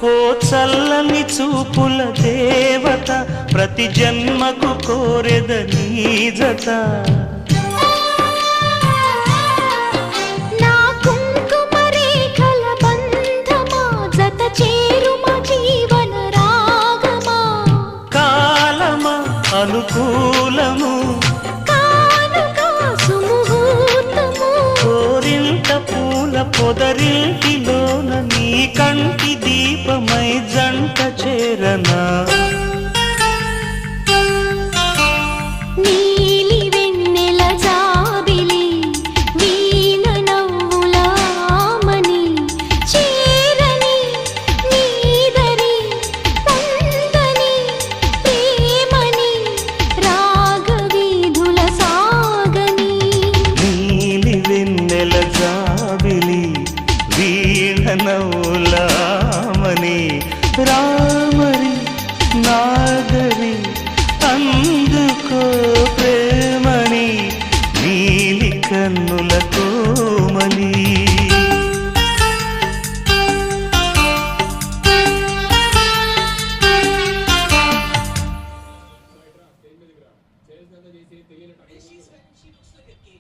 ఓ చల్లని చూపుల దేవత ప్రతి జన్మకు కోరెద నీ జత నా కుంకుమ రేఖల బంధమా జత చేరుమా జీవన రాగమా కాలమా అనుకూలము కానుక సుముహూర్తము కోరింత పూల పొదరింటిలోన నీ కంటి దీపమై జంట చేరనా నీలి వెన్నెల జాబిలి వీణ నవ్వుల ఆమని చేరని నీదరి పొందని ప్రేమని రాగవీధుల సాగని నీలి వెన్నెల జాబిలి వీణ నవ్వులామని రామరి నాగరి అందుకో ప్రేమని నీలి కన్నుల Komali She looks like a kid.